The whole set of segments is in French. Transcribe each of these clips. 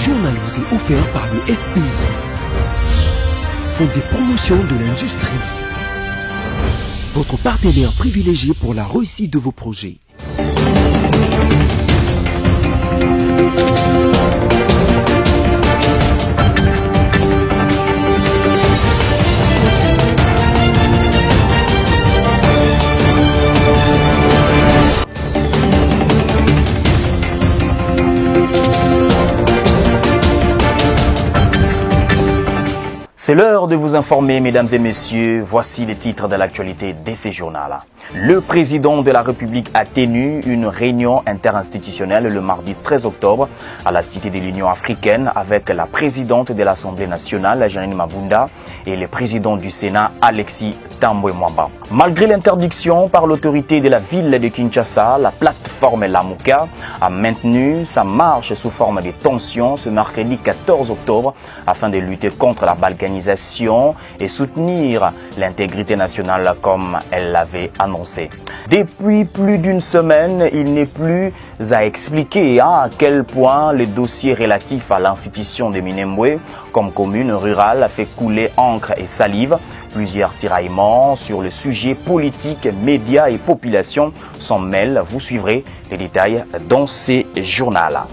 journal vous est offert par le FPI, Fonds des promotions de l'industrie, votre partenaire privilégié pour la réussite de vos projets. C'est l'heure de vous informer, mesdames et messieurs. Voici les titres de l'actualité de ces journaux-là. Le président de la République a tenu une réunion interinstitutionnelle le mardi 13 octobre à la Cité de l'Union africaine avec la présidente de l'Assemblée nationale, Janine Mabunda, et le président du Sénat, Alexis Tambwe Mwamba. Malgré l'interdiction par l'autorité de la ville de Kinshasa, la plateforme Lamuka a maintenu sa marche sous forme de tension ce mercredi 14 octobre afin de lutter contre la balkanisation et soutenir l'intégrité nationale comme elle l'avait annoncé. Depuis plus d'une semaine, il n'est plus à expliquer à quel point le dossier relatif à l'institution de Minembwe comme commune rurale a fait couler encre et salive. Plusieurs tiraillements sur le sujet politique, médias et population s'en mêlent. Vous suivrez les détails dans ces journaux-là.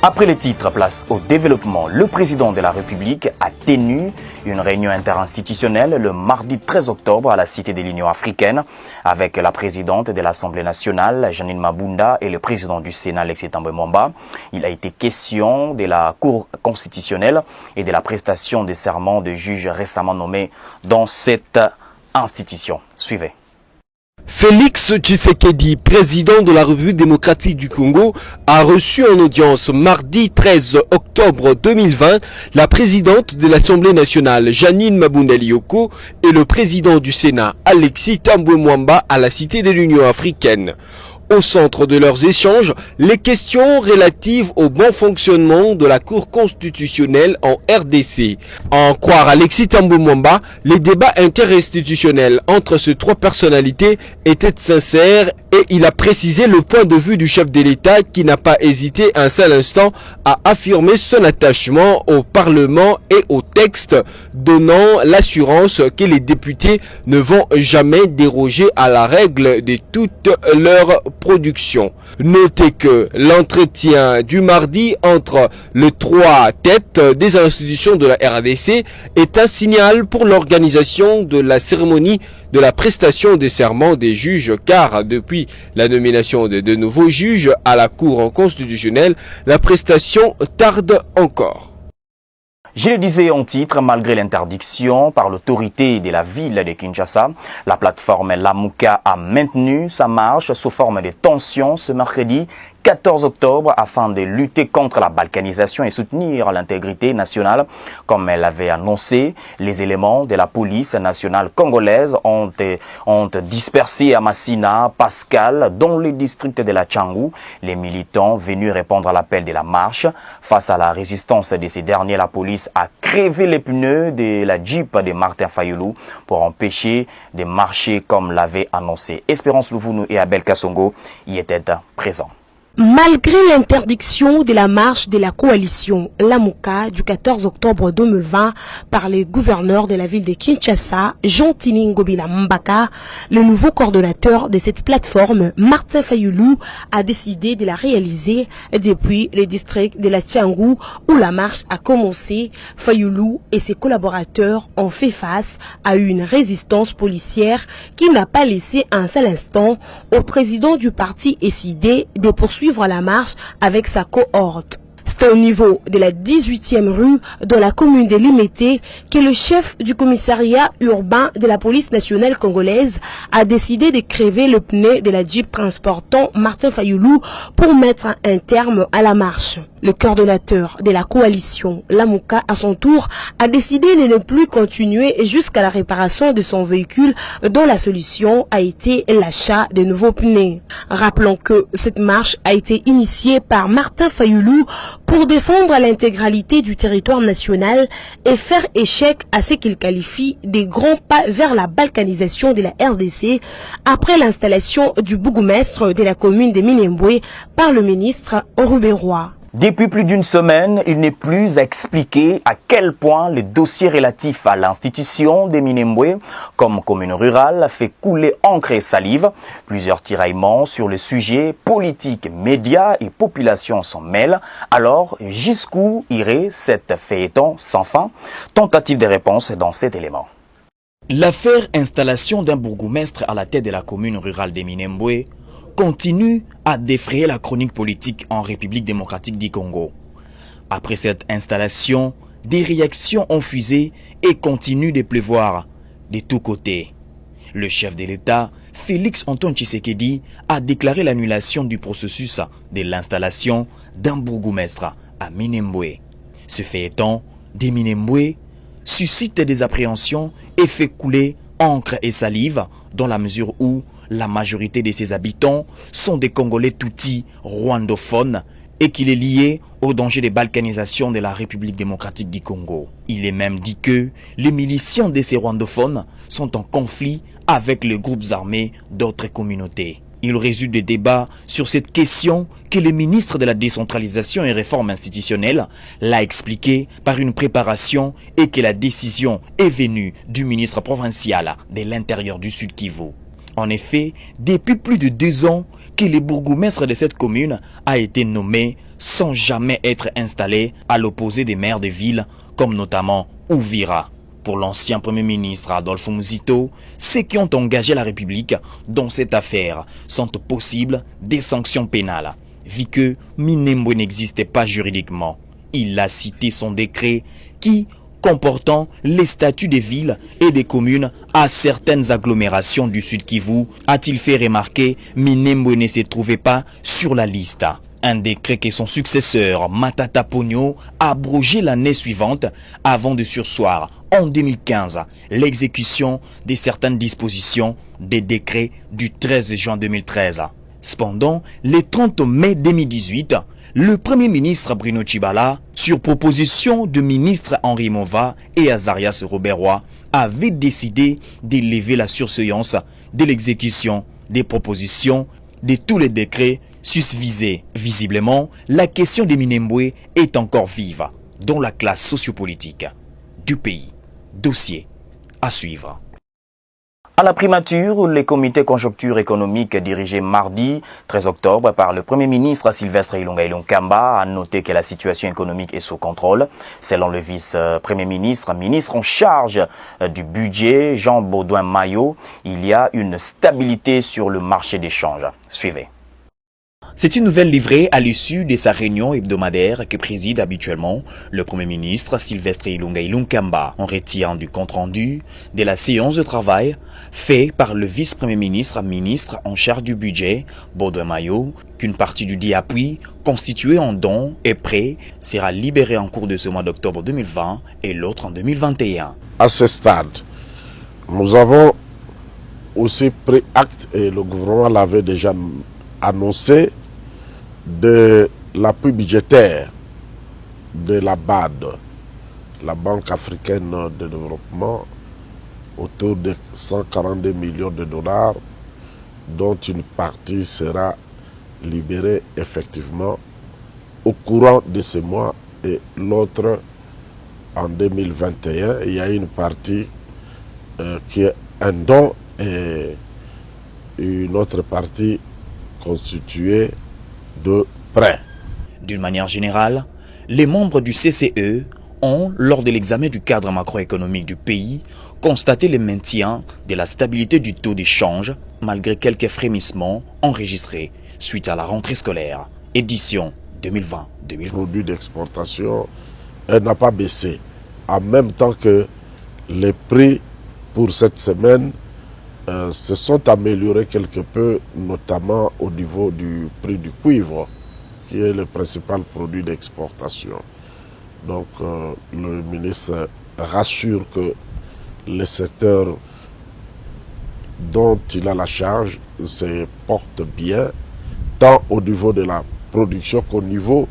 Après les titres, place au développement. Le président de la République a tenu une réunion interinstitutionnelle le mardi 13 octobre à la Cité de l'Union africaine avec la présidente de l'Assemblée nationale, Janine Mabunda, et le président du Sénat, Alexis Tambwe Mwamba. Il a été question de la Cour constitutionnelle et de la prestation des serments de juges récemment nommés dans cette institution. Suivez. Félix Tshisekedi, président de la République démocratique du Congo, a reçu en audience mardi 13 octobre 2020 la présidente de l'Assemblée nationale, Janine Mabunda Lioko, et le président du Sénat, Alexis Tambwe Mwamba, à la Cité de l'Union africaine. Au centre de leurs échanges, les questions relatives au bon fonctionnement de la Cour constitutionnelle en RDC. À en croire Alexis Tambwe Mwamba, les débats interinstitutionnels entre ces trois personnalités étaient sincères et il a précisé le point de vue du chef de l'État qui n'a pas hésité un seul instant à affirmer son attachement au Parlement et au texte, donnant l'assurance que les députés ne vont jamais déroger à la règle de toute leur production. Notez que l'entretien du mardi entre les trois têtes des institutions de la RDC est un signal pour l'organisation de la cérémonie de la prestation des serments des juges, car depuis la nomination de deux nouveaux juges à la Cour constitutionnelle, la prestation tarde encore. Je le disais en titre, malgré l'interdiction par l'autorité de la ville de Kinshasa, la plateforme Lamuka a maintenu sa marche sous forme de tension ce mercredi 14 octobre afin de lutter contre la balkanisation et soutenir l'intégrité nationale. Comme elle l'avait annoncé, les éléments de la police nationale congolaise ont dispersé à Massina, Pascal, dans le district de la Tchangou. Les militants venus répondre à l'appel de la marche. Face à la résistance de ces derniers, la police a crevé les pneus de la Jeep de Martin Fayoulou pour empêcher de marcher comme l'avait annoncé. Espérance Louvounou et Abel Kassongo y étaient présents. Malgré l'interdiction de la marche de la coalition Lamuka du 14 octobre 2020 par le gouverneur de la ville de Kinshasa, Jean-Tini Ngobila Mbaka, le nouveau coordonnateur de cette plateforme, Martin Fayoulou, a décidé de la réaliser depuis le district de la Tchangou où la marche a commencé. Fayoulou et ses collaborateurs ont fait face à une résistance policière qui n'a pas laissé un seul instant au président du parti SID de poursuivre la marche avec sa cohorte. C'est au niveau de la 18e rue dans la commune de Limete que le chef du commissariat urbain de la police nationale congolaise a décidé de crever le pneu de la Jeep transportant Martin Fayoulou pour mettre un terme à la marche. Le coordonnateur de la coalition Lamuka, à son tour, a décidé de ne plus continuer jusqu'à la réparation de son véhicule dont la solution a été l'achat de nouveaux pneus. Rappelons que cette marche a été initiée par Martin Fayoulou pour défendre l'intégralité du territoire national et faire échec à ce qu'il qualifie des grands pas vers la balkanisation de la RDC après l'installation du bourgmestre de la commune de Minembwe par le ministre Rubérois. Depuis plus d'une semaine, il n'est plus à expliquer à quel point le dossier relatif à l'institution des Minembwe comme commune rurale fait couler encre et salive. Plusieurs tiraillements sur le sujet, politique, médias et population s'en mêlent. Alors, jusqu'où irait cette feuilleton sans fin? Tentative de réponse dans cet élément. L'affaire installation d'un bourgmestre à la tête de la commune rurale des Minembwe continue à défrayer la chronique politique en République démocratique du Congo. Après cette installation, des réactions ont fusé et continuent de pleuvoir de tous côtés. Le chef de l'État, Félix Antoine Tshisekedi, a déclaré l'annulation du processus de l'installation d'un bourgmestre à Minembwe. Ce feuilleton des Minembwe suscite des appréhensions et fait couler encre et salive dans la mesure où la majorité de ses habitants sont des Congolais tutsis rwandophones et qu'il est lié au danger de balkanisation de la République démocratique du Congo. Il est même dit que les miliciens de ces rwandophones sont en conflit avec les groupes armés d'autres communautés. Il résulte des débats sur cette question que le ministre de la décentralisation et réforme institutionnelle l'a expliqué par une préparation et que la décision est venue du ministre provincial de l'intérieur du Sud Kivu. En effet, depuis plus de 2 ans que le bourgmestre de cette commune a été nommé sans jamais être installé à l'opposé des maires de villes comme notamment Uvira. Pour l'ancien Premier ministre Adolphe Muzito, ceux qui ont engagé la République dans cette affaire sont possibles des sanctions pénales, vu que Minembwe n'existait pas juridiquement. Il a cité son décret qui, comportant les statuts des villes et des communes à certaines agglomérations du Sud Kivu, a-t-il fait remarquer Minembwe ne se trouvait pas sur la liste. Un décret que son successeur, Matata Ponyo, a abrogé l'année suivante avant de surseoir, en 2015, l'exécution de certaines dispositions des décrets du 13 juin 2013. Cependant, le 30 mai 2018, le Premier ministre Bruno Tshibala, sur proposition du ministre Henri Mova et Azarias Roberrois, avait décidé de lever la surseillance de l'exécution des propositions de tous les décrets susvisés. Visiblement, la question des Minembwe est encore vive dans la classe sociopolitique du pays. Dossier à suivre. À la primature, le comité conjoncture économique dirigé mardi 13 octobre par le Premier ministre Sylvestre Ilunga Ilunkamba a noté que la situation économique est sous contrôle. Selon le vice-premier ministre, ministre en charge du budget, Jean Baudouin Maillot, il y a une stabilité sur le marché des changes. Suivez. C'est une nouvelle livrée à l'issue de sa réunion hebdomadaire que préside habituellement le Premier ministre Sylvestre Ilunga Ilunkamba. On retient du compte-rendu de la séance de travail fait par le vice-premier ministre, ministre en charge du budget, Baudouin Maillot, qu'une partie du dit appui constitué en dons et prêts sera libérée en cours de ce mois d'octobre 2020 et l'autre en 2021. À ce stade, nous avons aussi pris acte, et le gouvernement l'avait déjà annoncé, de l'appui budgétaire de la BAD, la Banque africaine de développement, autour de 142 millions de dollars, dont une partie sera libérée effectivement au courant de ce mois et l'autre en 2021. Il y a une partie qui est un don et une autre partie constituée de prêts. D'une manière générale, les membres du CCE ont, lors de l'examen du cadre macroéconomique du pays, constaté le maintien de la stabilité du taux d'échange, malgré quelques frémissements enregistrés suite à la rentrée scolaire, édition 2020-2021. Le produit d'exportation n'a pas baissé, en même temps que les prix pour cette semaine se sont améliorés quelque peu, notamment au niveau du prix du cuivre, qui est le principal produit d'exportation. Donc le ministre rassure que le secteur dont il a la charge se porte bien, tant au niveau de la production qu'au niveau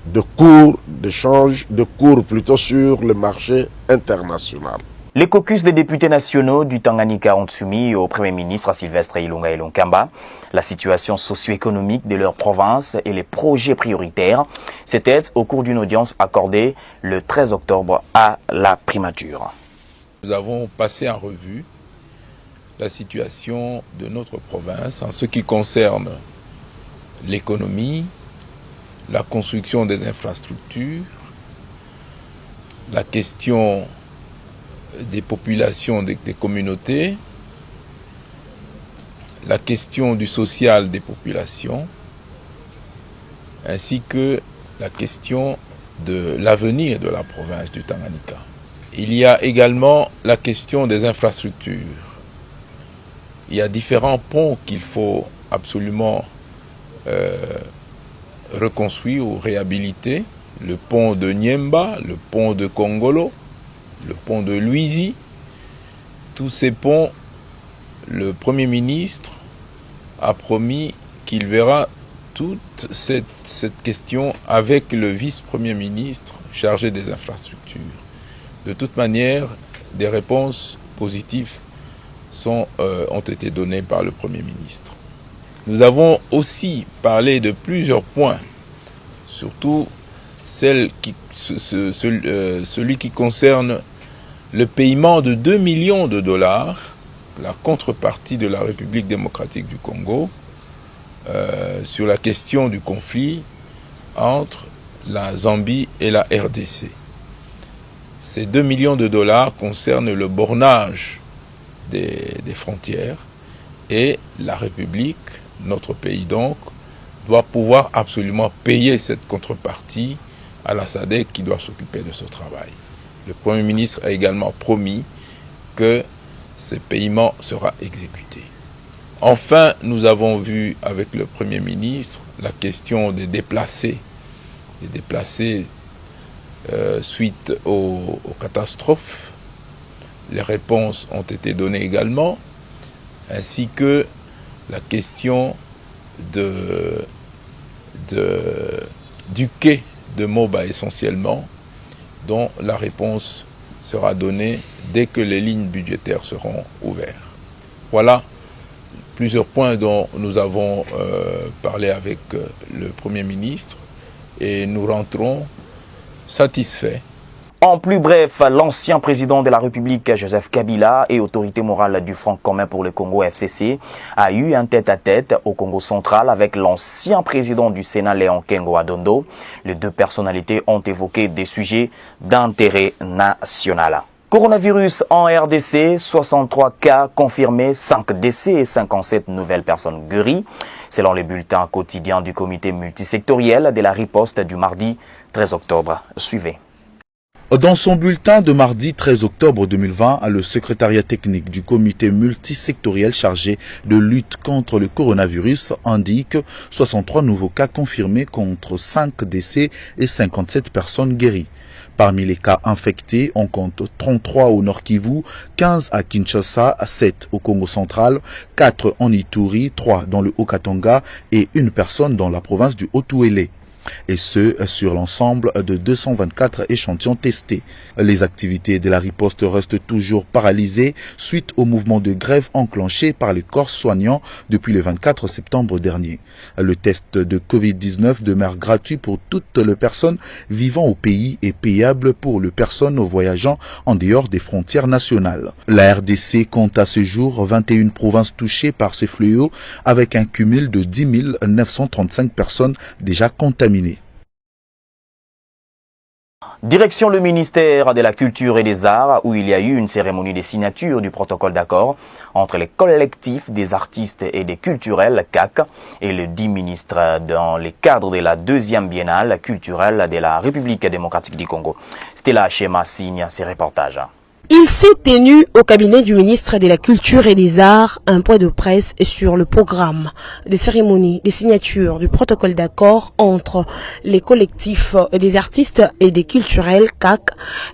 de cours d'échange, de cours plutôt sur le marché international. Les caucus des députés nationaux du Tanganyika ont soumis au Premier ministre Sylvestre Ilunga Ilunkamba la situation socio-économique de leur province et les projets prioritaires. C'était au cours d'une audience accordée le 13 octobre à la primature. Nous avons passé en revue la situation de notre province en ce qui concerne l'économie, la construction des infrastructures, la question des populations, des communautés, la question du social des populations, ainsi que la question de l'avenir de la province du Tanganyika. Il y a également la question des infrastructures. Il y a différents ponts qu'il faut absolument reconstruire ou réhabiliter. Le pont de Niemba, le pont de Kongolo, le pont de Luizi. Tous ces ponts, le Premier ministre a promis qu'il verra toute cette question avec le vice-premier ministre chargé des infrastructures. De toute manière, des réponses positives ont été données par le Premier ministre. Nous avons aussi parlé de plusieurs points, surtout celui qui concerne le paiement de 2 millions de dollars, la contrepartie de la République démocratique du Congo, sur la question du conflit entre la Zambie et la RDC. Ces 2 millions de dollars concernent le bornage des frontières et la République, notre pays donc, doit pouvoir absolument payer cette contrepartie à la SADC qui doit s'occuper de ce travail. Le Premier ministre a également promis que ce paiement sera exécuté. Enfin, nous avons vu avec le Premier ministre la question des déplacés suite aux catastrophes. Les réponses ont été données également, ainsi que la question du quai de Moba essentiellement, dont la réponse sera donnée dès que les lignes budgétaires seront ouvertes. Voilà plusieurs points dont nous avons parlé avec le Premier ministre et nous rentrons satisfaits. En plus bref, l'ancien président de la République, Joseph Kabila, et autorité morale du Front commun pour le Congo FCC, a eu un tête-à-tête au Congo central avec l'ancien président du Sénat, Léon Kengo Adondo. Les deux personnalités ont évoqué des sujets d'intérêt national. Coronavirus en RDC, 63 cas confirmés, 5 décès et 57 nouvelles personnes guéries. Selon les bulletins quotidiens du comité multisectoriel de la riposte du mardi 13 octobre. Suivez. Dans son bulletin de mardi 13 octobre 2020, le secrétariat technique du comité multisectoriel chargé de lutte contre le coronavirus indique 63 nouveaux cas confirmés contre 5 décès et 57 personnes guéries. Parmi les cas infectés, on compte 33 au Nord Kivu, 15 à Kinshasa, 7 au Congo central, 4 en Ituri, 3 dans le Haut-Katanga et une personne dans la province du Haut-Touélé. Et ce, sur l'ensemble de 224 échantillons testés. Les activités de la riposte restent toujours paralysées suite au mouvement de grève enclenché par les corps soignants depuis le 24 septembre dernier. Le test de Covid-19 demeure gratuit pour toutes les personnes vivant au pays et payable pour les personnes voyageant en dehors des frontières nationales. La RDC compte à ce jour 21 provinces touchées par ce fléau avec un cumul de 10 935 personnes déjà contaminées. Direction le ministère de la Culture et des Arts, où il y a eu une cérémonie de signature du protocole d'accord entre les collectifs des artistes et des culturels CAC et les 10 ministres dans le cadre de la 2e biennale culturelle de la République démocratique du Congo. Stella Chema signe ces reportages. Il s'est tenu au cabinet du ministre de la Culture et des Arts un point de presse sur le programme des cérémonies de signature du protocole d'accord entre les collectifs des artistes et des culturels CAC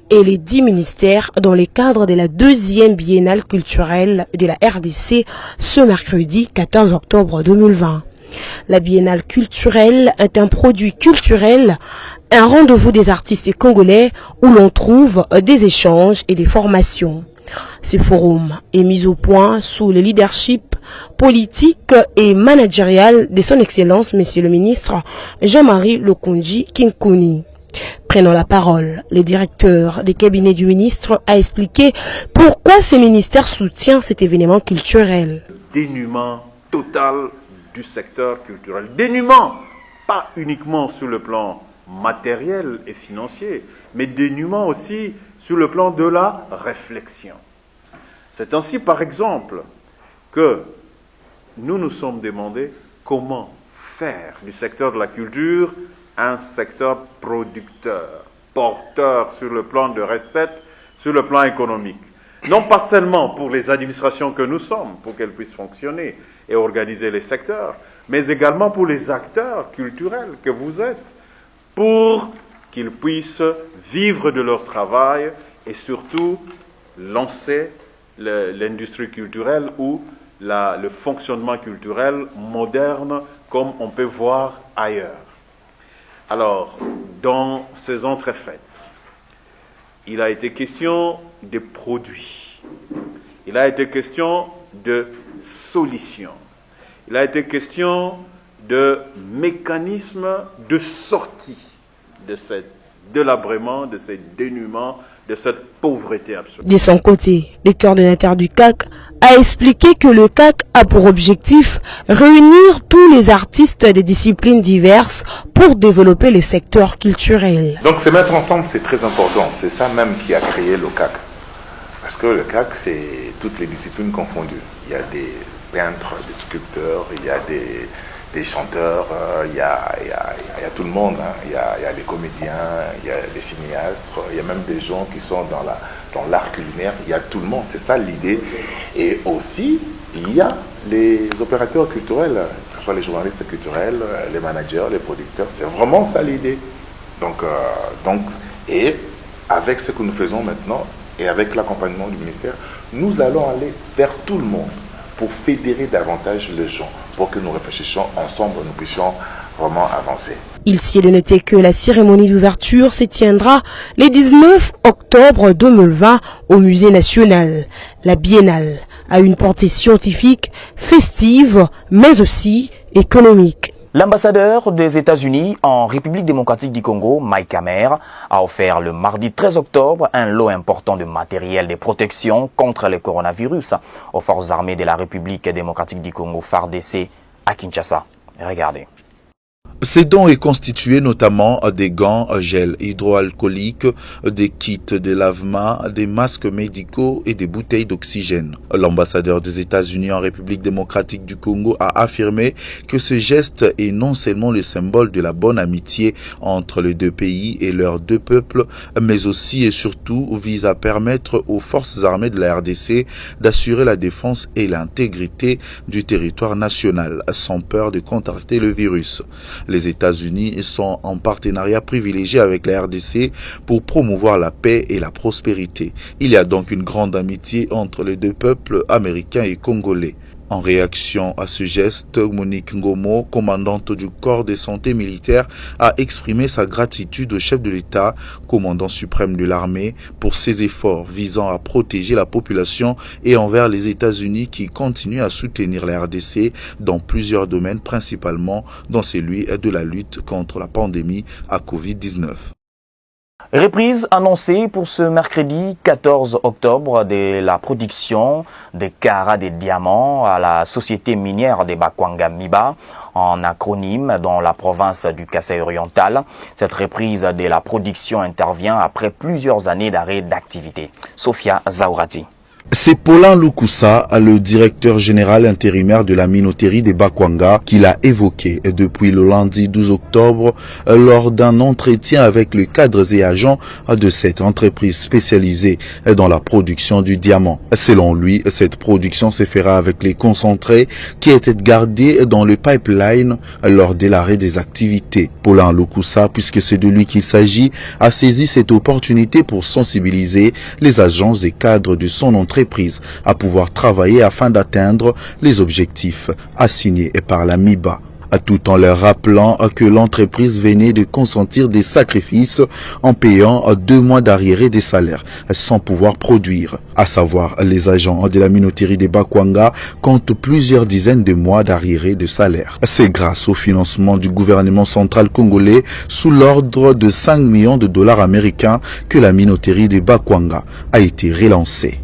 et les 10 ministères dans le cadre de la 2e biennale culturelle de la RDC ce mercredi 14 octobre 2020. La biennale culturelle est un produit culturel, un rendez-vous des artistes congolais où l'on trouve des échanges et des formations. Ce forum est mis au point sous le leadership politique et managérial de son Excellence, Monsieur le ministre Jean-Marie Lokonji Kinkuni. Prenant la parole, le directeur des cabinets du ministre a expliqué pourquoi ce ministère soutient cet événement culturel. Dénuement total du secteur culturel. Dénuement, pas uniquement sur le plan matériel et financier, mais dénuement aussi sur le plan de la réflexion. C'est ainsi, par exemple, que nous nous sommes demandé comment faire du secteur de la culture un secteur producteur, porteur sur le plan de recettes, sur le plan économique. Non pas seulement pour les administrations que nous sommes, pour qu'elles puissent fonctionner et organiser les secteurs, mais également pour les acteurs culturels que vous êtes, pour qu'ils puissent vivre de leur travail et surtout lancer l'industrie culturelle ou le fonctionnement culturel moderne comme on peut voir ailleurs. Alors, dans ces entrefaites, il a été question de produits, il a été question de solutions, il a été question de mécanismes de sortie de ce délabrement, de ce dénuement, de cette pauvreté absolue. De son côté, le coordonnateur du CAC a expliqué que le CAC a pour objectif réunir tous les artistes des disciplines diverses pour développer les secteurs culturels. Donc se mettre ensemble, c'est très important. C'est ça même qui a créé le CAC. Parce que le CAC, c'est toutes les disciplines confondues. Il y a des peintres, des sculpteurs, il y a des chanteurs, il y a tout le monde, hein. Il y a des comédiens, il y a des cinéastes, il y a même des gens qui sont dans l'art culinaire, il y a tout le monde, c'est ça l'idée. Et aussi, il y a les opérateurs culturels, que ce soit les journalistes culturels, les managers, les producteurs, c'est vraiment ça l'idée. Donc, et avec ce que nous faisons maintenant, et avec l'accompagnement du ministère, nous allons aller vers tout le monde pour fédérer davantage les gens, pour que nous réfléchissions ensemble, nous puissions vraiment avancer. Il s'y est de noter que la cérémonie d'ouverture se tiendra le 19 octobre 2020 au Musée national. La biennale a une portée scientifique, festive, mais aussi économique. L'ambassadeur des États-Unis en République démocratique du Congo, Mike Hammer, a offert le mardi 13 octobre un lot important de matériel de protection contre le coronavirus aux forces armées de la République démocratique du Congo, FARDC, à Kinshasa. Regardez. Ces dons est constitué notamment des gants, gel hydroalcoolique, des kits de lavement, des masques médicaux et des bouteilles d'oxygène. L'ambassadeur des États-Unis en République démocratique du Congo a affirmé que ce geste est non seulement le symbole de la bonne amitié entre les deux pays et leurs deux peuples, mais aussi et surtout vise à permettre aux forces armées de la RDC d'assurer la défense et l'intégrité du territoire national sans peur de contracter le virus. Les États-Unis sont en partenariat privilégié avec la RDC pour promouvoir la paix et la prospérité. Il y a donc une grande amitié entre les deux peuples américains et congolais. En réaction à ce geste, Monique Ngomo, commandante du corps de santé militaire, a exprimé sa gratitude au chef de l'État, commandant suprême de l'armée, pour ses efforts visant à protéger la population et envers les États-Unis qui continuent à soutenir la RDC dans plusieurs domaines, principalement dans celui de la lutte contre la pandémie à Covid-19. Reprise annoncée pour ce mercredi 14 octobre de la production des carats des diamants à la société minière des Bakwanga Miba, en acronyme, dans la province du Kasaï oriental. Cette reprise de la production intervient après plusieurs années d'arrêt d'activité. Sophia Zaourati. C'est Paulin Lukusa, le directeur général intérimaire de la minoterie des Bakwanga, qui l'a évoqué depuis le lundi 12 octobre lors d'un entretien avec les cadres et agents de cette entreprise spécialisée dans la production du diamant. Selon lui, cette production se fera avec les concentrés qui étaient gardés dans le pipeline lors de l'arrêt des activités. Paulin Lukusa, puisque c'est de lui qu'il s'agit, a saisi cette opportunité pour sensibiliser les agents et cadres de son entreprise à pouvoir travailler afin d'atteindre les objectifs assignés par la MIBA. tout en leur rappelant que l'entreprise venait de consentir des sacrifices en payant 2 mois d'arriérés des salaires sans pouvoir produire. À savoir, les agents de la minoterie des Bakwanga comptent plusieurs dizaines de mois d'arriérés de salaire. C'est grâce au financement du gouvernement central congolais sous l'ordre de 5 millions de dollars américains que la minoterie des Bakwanga a été relancée.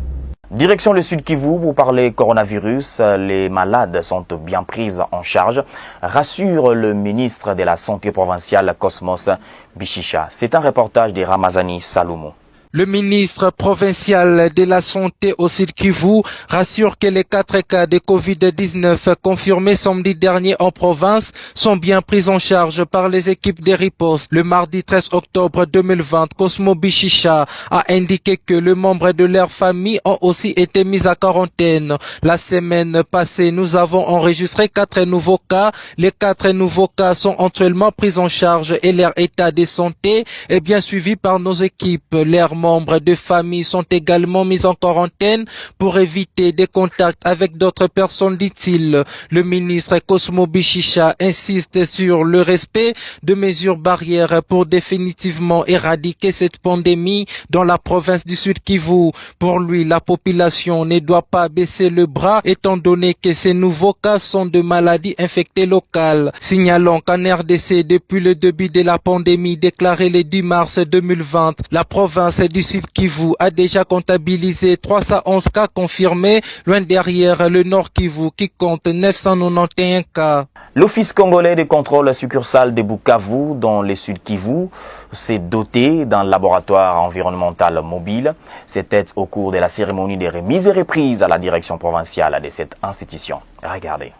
Direction le Sud Kivu pour parler coronavirus. Les malades sont bien prises en charge, rassure le ministre de la Santé provinciale Cosmos Bichicha. C'est un reportage de Ramazani Saloumou. Le ministre provincial de la Santé au Sud Kivu rassure que les 4 cas de Covid-19 confirmés samedi dernier en province sont bien pris en charge par les équipes de riposte. Le mardi 13 octobre 2020, Cosmo Bichicha a indiqué que les membres de leur famille ont aussi été mis à quarantaine. La semaine passée, nous avons enregistré 4 nouveaux cas. Les 4 nouveaux cas sont actuellement pris en charge et leur état de santé est bien suivi par nos équipes. Leurs membres de famille sont également mis en quarantaine pour éviter des contacts avec d'autres personnes, dit-il. Le ministre Cosmo Bichicha insiste sur le respect de mesures barrières pour définitivement éradiquer cette pandémie dans la province du Sud Kivu. Pour lui, la population ne doit pas baisser le bras étant donné que ces nouveaux cas sont de maladies infectées locales. Signalons qu'en RDC, depuis le début de la pandémie déclarée le 10 mars 2020, la province du Sud Kivu a déjà comptabilisé 311 cas confirmés, loin derrière le Nord Kivu qui compte 991 cas. L'Office congolais de contrôle succursale de Bukavu dans le Sud Kivu s'est doté d'un laboratoire environnemental mobile. C'était au cours de la cérémonie de remise et reprise à la direction provinciale de cette institution. Regardez.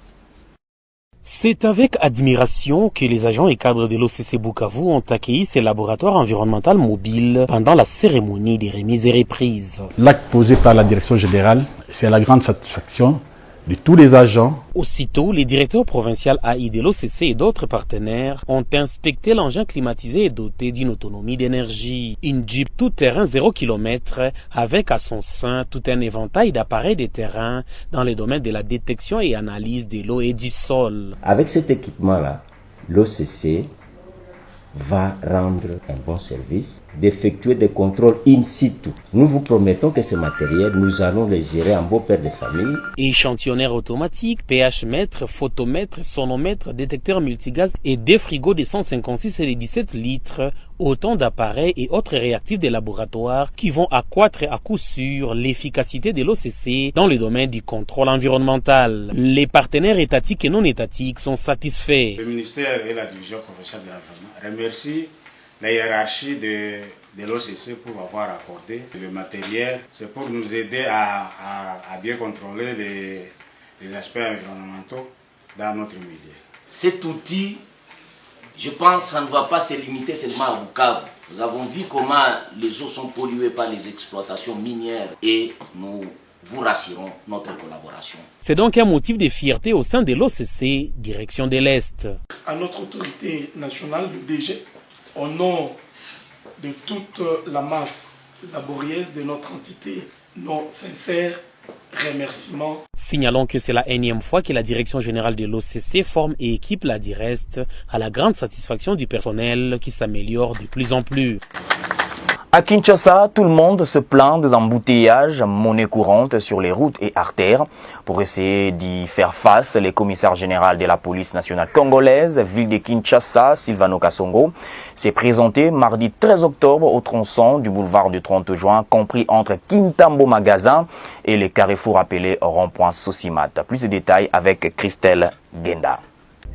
C'est avec admiration que les agents et cadres de l'OCC Bukavu ont accueilli ces laboratoires environnemental mobiles pendant la cérémonie des remises et reprises. L'acte posé par la direction générale, c'est à la grande satisfaction de tous les agents. Aussitôt, les directeurs provinciaux AI de l'OCC et d'autres partenaires ont inspecté l'engin climatisé et doté d'une autonomie d'énergie. Une Jeep tout-terrain 0 km avec à son sein tout un éventail d'appareils de terrain dans les domaines de la détection et analyse de l'eau et du sol. Avec cet équipement-là, l'OCC va rendre un bon service, d'effectuer des contrôles in situ. Nous vous promettons que ce matériel, nous allons le gérer en beau père de famille. Échantillonneur automatique, pH mètre, photomètre, sonomètre, détecteur multigaz et des frigos de 156 et de 17 litres, autant d'appareils et autres réactifs des laboratoires qui vont accroître à coup sûr l'efficacité de l'OCC dans le domaine du contrôle environnemental. Les partenaires étatiques et non étatiques sont satisfaits. Le ministère et la division provinciale de l'environnement remercie la hiérarchie de l'OCC pour avoir accordé le matériel. C'est pour nous aider à bien contrôler les aspects environnementaux dans notre milieu. Cet outil, je pense que ça ne va pas se limiter seulement à Bukavu. Nous avons vu comment les eaux sont polluées par les exploitations minières et nous vous rassurons notre collaboration. C'est donc un motif de fierté au sein de l'OCC, direction de l'Est. À notre autorité nationale du DG, au nom de toute la masse laborieuse de notre entité, nos sincères remerciements. Signalons que c'est la énième fois que la direction générale de l'OCC forme et équipe la DIREST à la grande satisfaction du personnel qui s'améliore de plus en plus. À Kinshasa, tout le monde se plaint des embouteillages, monnaie courante sur les routes et artères. Pour essayer d'y faire face, le commissaire général de la police nationale congolaise, ville de Kinshasa, Silvano Kasongo, s'est présenté mardi 13 octobre au tronçon du boulevard du 30 juin, compris entre Kintambo Magasin et le carrefour appelé rond-point Sosimat. Plus de détails avec Christelle Genda.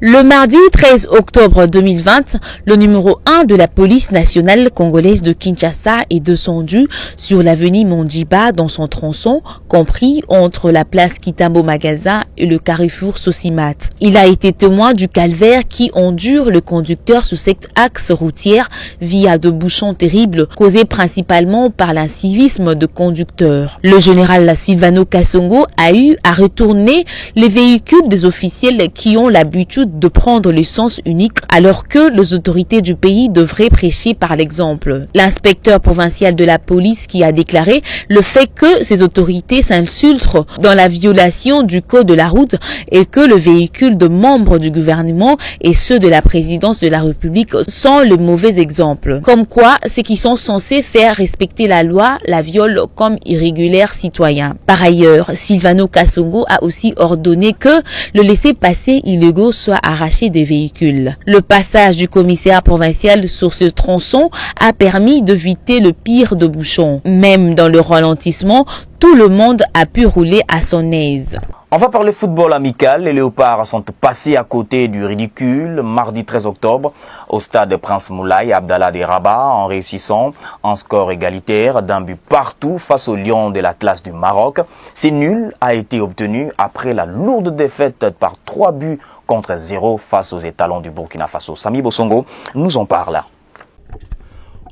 Le mardi 13 octobre 2020, le numéro 1 de la police nationale congolaise de Kinshasa est descendu sur l'avenue Mondiba dans son tronçon, compris entre la place Kitambo Magasin et le carrefour Sosimat. Il a été témoin du calvaire qui endure le conducteur sur cet axe routier via de bouchons terribles causés principalement par l'incivisme de conducteurs. Le général Silvano Kasongo a eu à retourner les véhicules des officiels qui ont l'habitude l'habitude de prendre le sens unique alors que les autorités du pays devraient prêcher par l'exemple. L'inspecteur provincial de la police qui a déclaré le fait que ces autorités s'insultent dans la violation du code de la route et que le véhicule de membres du gouvernement et ceux de la présidence de la République sont le mauvais exemple. Comme quoi, ceux qui sont censés faire respecter la loi la violent comme irrégulières citoyens. Par ailleurs, Silvano Kasongo a aussi ordonné que le laissez-passer illégaux soit arraché des véhicules. Le passage du commissaire provincial sur ce tronçon a permis d'éviter le pire de bouchons. Même dans le ralentissement, tout le monde a pu rouler à son aise. On va parler football amical. Les Léopards sont passés à côté du ridicule mardi 13 octobre au stade Prince Moulay Abdallah de Rabat en réussissant un score égalitaire d'un but partout face aux Lions de l'Atlas du Maroc. Ce nul a été obtenu après la lourde défaite par 3 buts contre 0 face aux étalons du Burkina Faso. Sami Bosongo nous en parle.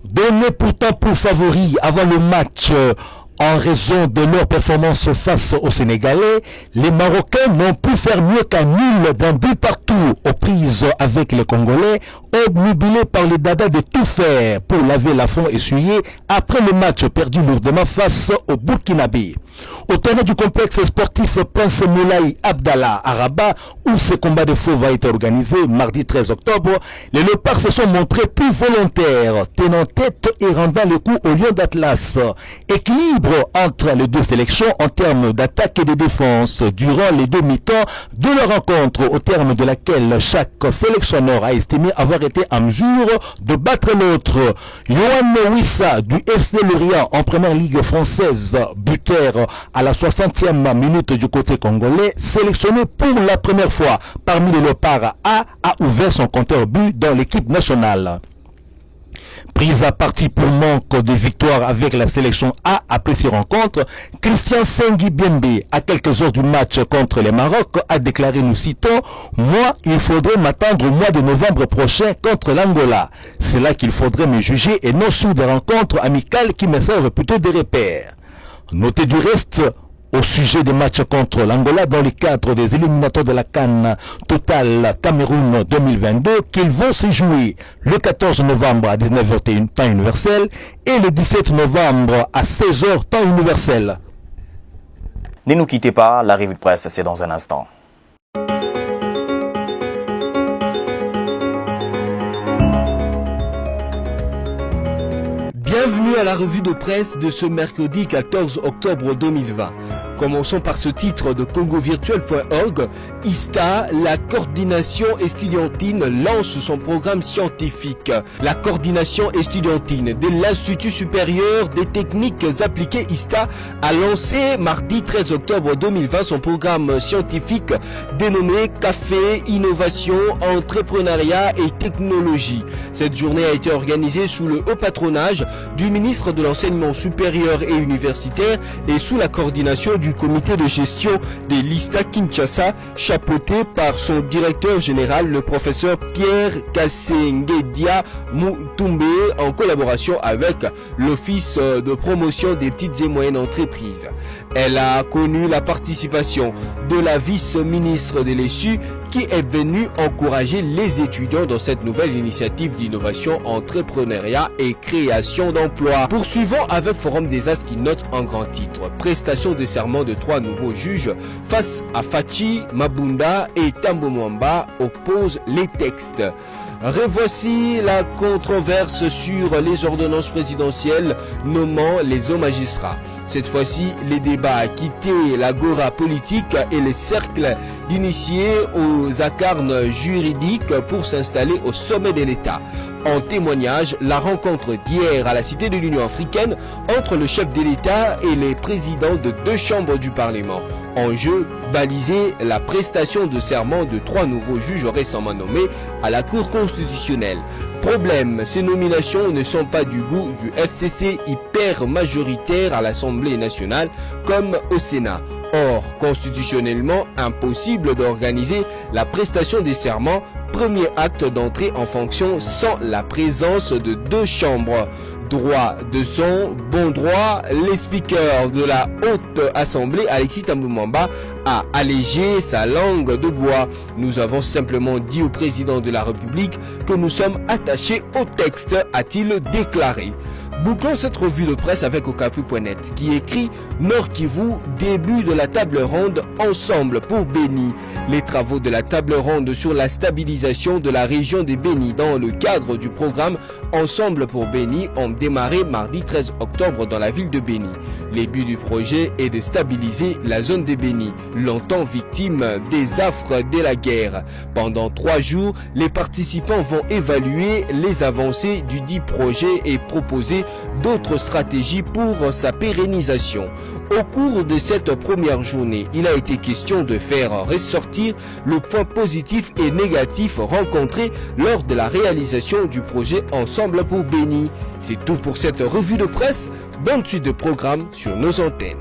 Donné pourtant pour favori avant le match en raison de leur performance face aux Sénégalais, les Marocains n'ont pu faire mieux qu'un nul d'un but partout aux prises avec les Congolais, obnubilés par les dadas de tout faire pour laver l'affront essuyé après le match perdu lourdement face au Burkinabé. Au terrain du complexe sportif Prince Moulay Abdallah à Rabat, où ce combat de feu va être organisé mardi 13 octobre, les Léopards se sont montrés plus volontaires, tenant tête et rendant le coup aux Lions d'Atlas. Équilibre entre les deux sélections en termes d'attaque et de défense durant les 2 mi-temps de la rencontre, au terme de laquelle chaque sélectionneur a estimé avoir été en mesure de battre l'autre. Yohan Wissa du FC Lorient en première ligue française, buteur à la 60e minute du côté congolais, sélectionné pour la première fois parmi les Léopards A, a ouvert son compteur but dans l'équipe nationale. Prise à partie pour manque de victoire avec la sélection A après ces rencontres, Christian Sengui Biembe, à quelques heures du match contre les Maroc, a déclaré, nous citons, « Moi, il faudrait m'attendre au mois de novembre prochain contre l'Angola. C'est là qu'il faudrait me juger et non sur des rencontres amicales qui me servent plutôt des repères. » Notez du reste, au sujet des matchs contre l'Angola dans le cadre des éliminatoires de la CAN Total Cameroun 2022 qu'ils vont se jouer le 14 novembre à 19h temps universel et le 17 novembre à 16h temps universel. Ne nous quittez pas, la revue de presse c'est dans un instant. Bienvenue à la revue de presse de ce mercredi 14 octobre 2020. Commençons par ce titre de congovirtuel.org. ISTA, la coordination estudiantine, lance son programme scientifique. La coordination estudiantine de l'Institut supérieur des techniques appliquées ISTA a lancé mardi 13 octobre 2020 son programme scientifique dénommé Café, Innovation, Entrepreneuriat et Technologie. Cette journée a été organisée sous le haut patronage du ministre de l'Enseignement supérieur et universitaire et sous la coordination du comité de gestion de l'ISTA Kinshasa, chapeauté par son directeur général, le professeur Pierre Kassengedia Moutoumbe, en collaboration avec l'Office de promotion des petites et moyennes entreprises. Elle a connu la participation de la vice-ministre de l'ESU qui est venue encourager les étudiants dans cette nouvelle initiative d'innovation, entrepreneuriat et création d'emplois. Poursuivons avec Forum des As qui note en grand titre prestation de serment de 3 nouveaux juges face à Fachi, Mabunda et Tambo Mwamba opposent les textes. Revoici la controverse sur les ordonnances présidentielles nommant les hauts magistrats. Cette fois-ci, les débats a quitté l'agora politique et les cercles d'initiés aux acarnes juridiques pour s'installer au sommet de l'État. En témoignage, la rencontre d'hier à la Cité de l'Union africaine entre le chef de l'État et les présidents de 2 chambres du Parlement. En jeu, baliser la prestation de serment de 3 nouveaux juges récemment nommés à la Cour constitutionnelle. Problème, ces nominations ne sont pas du goût du FCC hyper majoritaire à l'Assemblée nationale comme au Sénat. Or, constitutionnellement impossible d'organiser la prestation des serments, premier acte d'entrée en fonction sans la présence de 2 chambres. Droit de son bon droit, les speakers de la Haute Assemblée, Alexis Tambo Mwamba, à alléger sa langue de bois. Nous avons simplement dit au président de la République que nous sommes attachés au texte, a-t-il déclaré. Bouclons cette revue de presse avec Okapi.net qui écrit Nord Kivu, début de la table ronde Ensemble pour Béni. Les travaux de la table ronde sur la stabilisation de la région des Béni dans le cadre du programme Ensemble pour Béni ont démarré mardi 13 octobre dans la ville de Béni. Le but du projet est de stabiliser la zone des Béni, longtemps victime des affres de la guerre. Pendant 3 jours, les participants vont évaluer les avancées du dit projet et proposer d'autres stratégies pour sa pérennisation. Au cours de cette première journée, il a été question de faire ressortir le point positif et négatif rencontré lors de la réalisation du projet Ensemble pour Béni. C'est tout pour cette revue de presse. Bonne suite de programme sur nos antennes.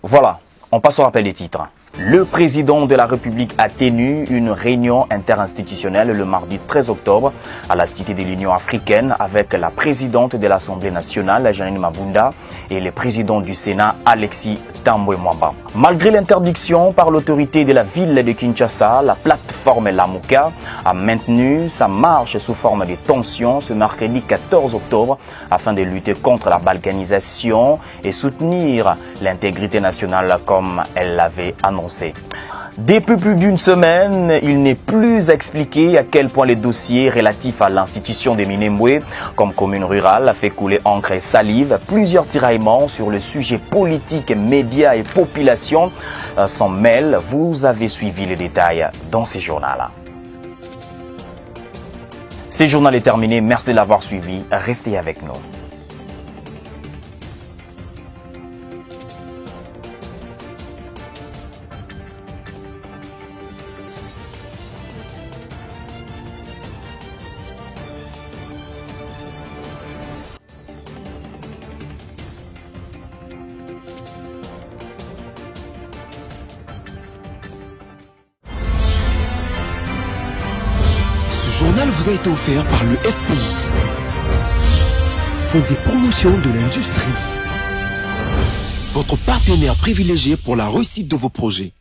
Voilà, on passe au rappel des titres. Le président de la République a tenu une réunion interinstitutionnelle le mardi 13 octobre à la Cité de l'Union africaine avec la présidente de l'Assemblée nationale, Janine Mabunda, et le président du Sénat, Alexis Tambwe Mwamba. Malgré l'interdiction par l'autorité de la ville de Kinshasa, la plateforme Lamuka a maintenu sa marche sous forme de tension ce mercredi 14 octobre afin de lutter contre la balkanisation et soutenir l'intégrité nationale comme elle l'avait annoncé. Depuis plus d'une semaine, il n'est plus expliqué à quel point les dossiers relatifs à l'institution de Minembwe comme commune rurale a fait couler encre et salive. Plusieurs tiraillements sur le sujet politique, médias et population s'en mêlent. Vous avez suivi les détails dans ces journaux-là. Ce journal est terminé. Merci de l'avoir suivi. Restez avec nous. Ce journal vous a été offert par le FPI, Fonds des promotions de l'industrie, votre partenaire privilégié pour la réussite de vos projets.